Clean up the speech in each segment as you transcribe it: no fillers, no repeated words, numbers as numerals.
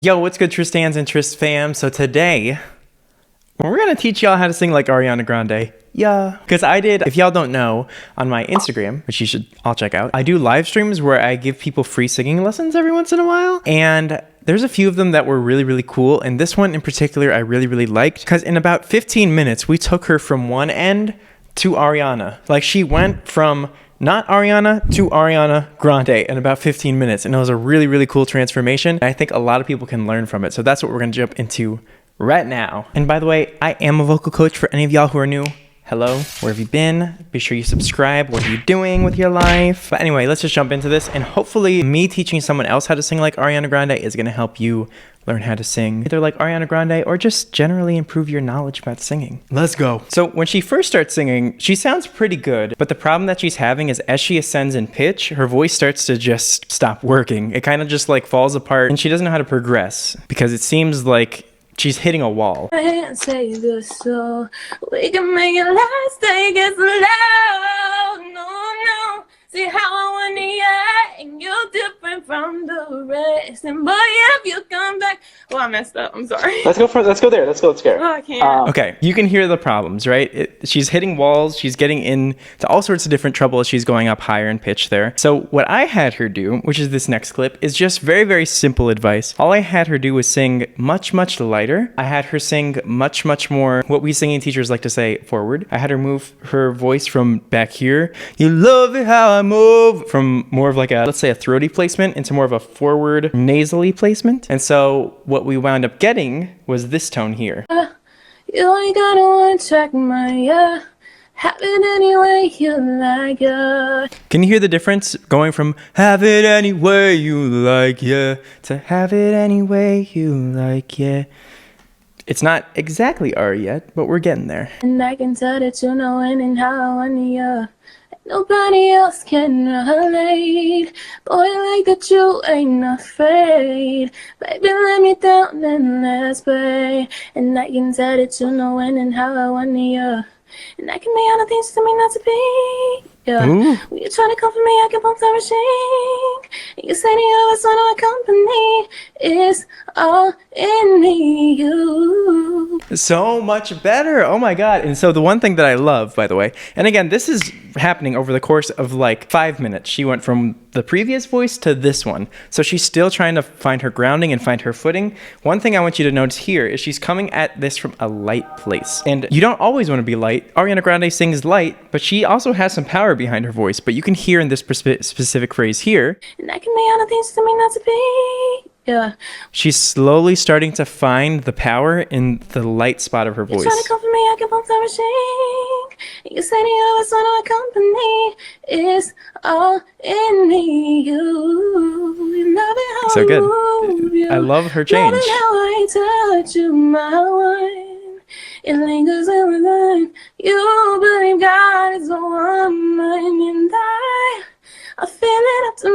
Yo, what's good, Tristans and Trist fam? So today, we're gonna teach y'all how to sing like Ariana Grande. Yeah. Because I did, if y'all don't know, on my Instagram, which you should all check out, I do live streams where I give people free singing lessons every once in a while. And there's a few of them that were really, really cool. And this one in particular, I really, really liked. Because in about 15 minutes, we took her from one end to Ariana. Like she went from not Ariana to Ariana Grande in about 15 minutes. And it was a really, really cool transformation. I think a lot of people can learn from it. So that's what we're going to jump into right now. And by the way, I am a vocal coach for any of y'all who are new. Hello, where have you been? Be sure you subscribe. What are you doing with your life? But anyway, let's just jump into this. And hopefully me teaching someone else how to sing like Ariana Grande is going to help you learn how to sing either like Ariana Grande or just generally improve your knowledge about singing. Let's go. So when she first starts singing, she sounds pretty good, but the problem that she's having is as she ascends in pitch, her voice starts to just stop working. It kind of just like falls apart and she doesn't know how to progress because it seems like she's hitting a wall. I can't save the soul. We can make it last. Take it slow. No. See how I want it, and you're different from the rest. And boy, if you come back, well, I messed up. I'm sorry. Let's go there. Let's scare. Oh, I can't. Okay, you can hear the problems, right? She's hitting walls. She's getting into all sorts of different trouble as she's going up higher in pitch there. So what I had her do, which is this next clip, is just very, very simple advice. All I had her do was sing much, much lighter. I had her sing much, much more what we singing teachers like to say forward. I had her move her voice from back here. You love it how I move, from more of like a, let's say a throaty placement into more of a forward nasally placement. And so what we wound up getting was this tone here. You ain't gonna wanna check my have it any way you like Can you hear the difference going from have it any way you like to have it any way you like It's not exactly Ari yet, but we're getting there. And I can tell that you know when and how I want you. Nobody else can relate. Boy, like that you ain't afraid. Baby, let me down and let's play. And I can tell that you know when and how I want you. And I can be all the things to me not to be. Yeah. When you try to come for me, I can pump the machine. And you say the other son of a company is all in you. So much better. Oh my God. And so the one thing that I love, by the way, and again, this is happening over the course of like 5 minutes. She went from the previous voice to this one. So she's still trying to find her grounding and find her footing. One thing I want you to notice here is she's coming at this from a light place. And you don't always want to be light. Ariana Grande sings light, but she also has some power behind her voice. But you can hear in this specific phrase here. And I can be all the things to me not to be. Yeah. She's slowly starting to find the power in the light spot of her voice. You try to come for me, I can pump the machine. You say the other son of a company is all in you. You love it how so good. I move you. I love her change. Love it how I touch you, my wine. It lingers in within. You believe God is the one, and I feel it after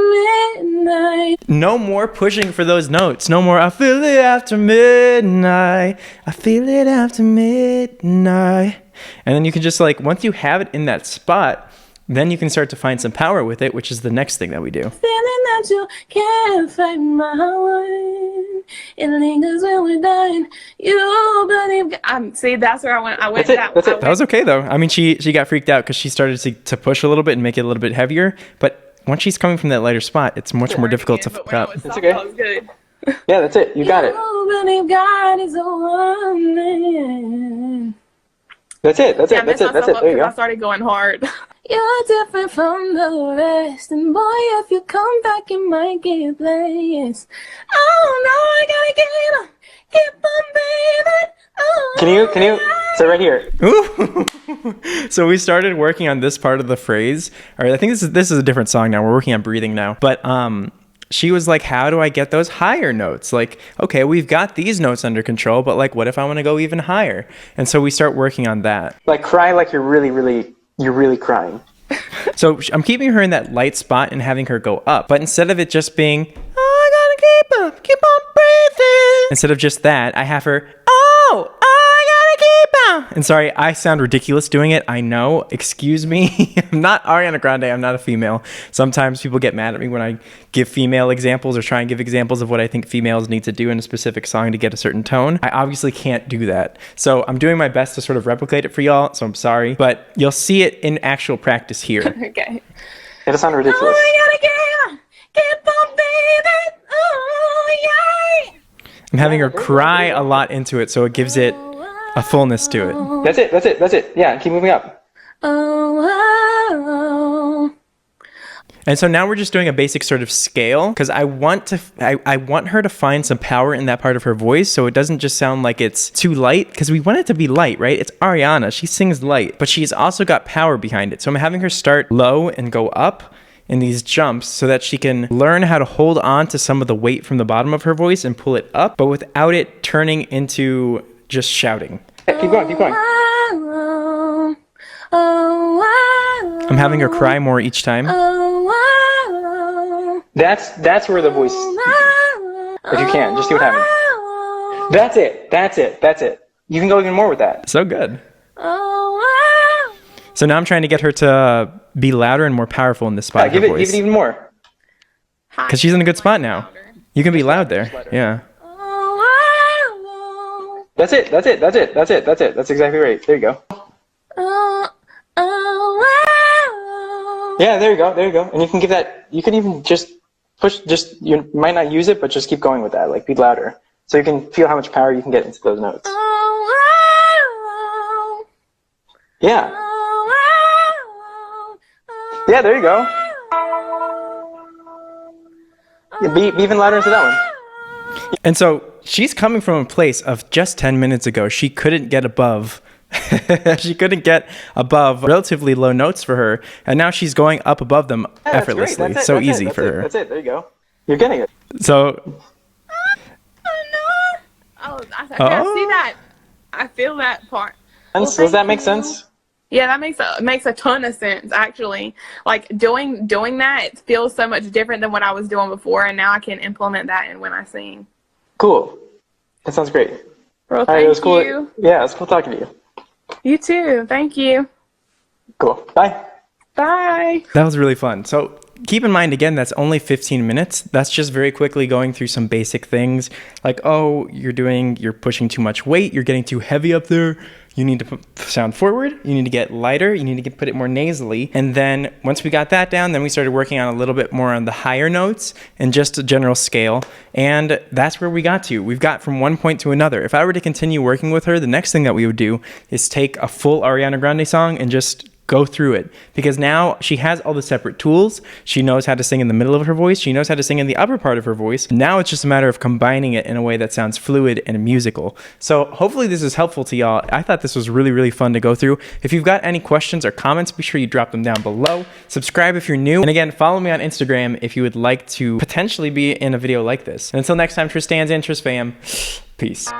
midnight. No more pushing for those notes. No more, I feel it after midnight. I feel it after midnight. And then you can just like, once you have it in that spot, then you can start to find some power with it, which is the next thing that we do. Feeling that you can't fight my wine. It lingers when we're dying. You believe. See, that's where I went. That's it. That was okay though. I mean, she got freaked out because she started to push a little bit and make it a little bit heavier. But once she's coming from that lighter spot, it's much more difficult to fuck up. It's okay. Good. Yeah, that's it. You got it. You believe God is the one. That's it. There you go. I started going hard. You're different from the rest, and boy, if you come back, you might get blessed. Oh no, I gotta keep on bathing. Oh, Can you? So right here. Ooh. So we started working on this part of the phrase. All right, I think this is a different song now. We're working on breathing now. But she was like, how do I get those higher notes? Like, okay, we've got these notes under control, but like, what if I want to go even higher? And so we start working on that. Like cry like you're really crying. So I'm keeping her in that light spot and having her go up. But instead of it just being, oh, I gotta keep on breathing. Instead of just that, I have her, oh, I gotta keep And sorry, I sound ridiculous doing it. I know. Excuse me. I'm not Ariana Grande. I'm not a female. Sometimes people get mad at me when I give female examples or try and give examples of what I think females need to do in a specific song to get a certain tone. I obviously can't do that. So I'm doing my best to sort of replicate it for y'all. So I'm sorry, but you'll see it in actual practice here. Okay. It'll sound ridiculous. Keep on, baby. Oh, yeah. I'm having her cry a lot into it, so it gives it a fullness to it. That's it. That's it. That's it. Yeah, keep moving up. Oh. And so now we're just doing a basic sort of scale because I want her to find some power in that part of her voice so it doesn't just sound like it's too light, because we want it to be light, right? It's Ariana. She sings light, but she's also got power behind it. So I'm having her start low and go up in these jumps so that she can learn how to hold on to some of the weight from the bottom of her voice and pull it up, but without it turning into just shouting. Hey, keep going. Keep going. I'm having her cry more each time. That's where the voice. If you can, just see what happens. That's it. That's it. That's it. You can go even more with that. So good. So now I'm trying to get her to be louder and more powerful in this spot of her Give voice. it even more. Because she's in a good spot now. You can be loud there. Yeah. That's it. That's it. That's it. That's it. That's it. That's exactly right. There you go. Yeah, there you go. There you go. And you can give that. You can even just push. Just you might not use it, but just keep going with that. Like be louder, so you can feel how much power you can get into those notes. Yeah. Yeah, there you go. Yeah, be even louder into that one. And so she's coming from a place of just 10 minutes ago. She couldn't get above. She couldn't get above relatively low notes for her. And now she's going up above them effortlessly. That's so that's easy that's for her. That's it. There you go. You're getting it. So. Oh, I see that. I feel that part. Does that make sense? Yeah, that makes a ton of sense, actually. Like doing that feels so much different than what I was doing before, and now I can implement that in when I sing. Cool. That sounds great. Well, All right, it was cool. you. Yeah, it was cool talking to you. You too. Thank you. Cool. Bye. Bye. That was really fun. So keep in mind, again, that's only 15 minutes. That's just very quickly going through some basic things like, oh, you're pushing too much weight. You're getting too heavy up there. You need to sound forward. You need to get lighter. You need to put it more nasally. And then once we got that down, then we started working on a little bit more on the higher notes and just a general scale. And that's where we got to. We've got from one point to another. If I were to continue working with her, the next thing that we would do is take a full Ariana Grande song and just go through it, because now she has all the separate tools. She knows how to sing in the middle of her voice. She knows how to sing in the upper part of her voice. Now it's just a matter of combining it in a way that sounds fluid and musical. So hopefully this is helpful to y'all. I thought this was really, really fun to go through. If you've got any questions or comments, be sure you drop them down below. Subscribe if you're new. And again, follow me on Instagram if you would like to potentially be in a video like this. And until next time, Tristan's and Tris fam, peace.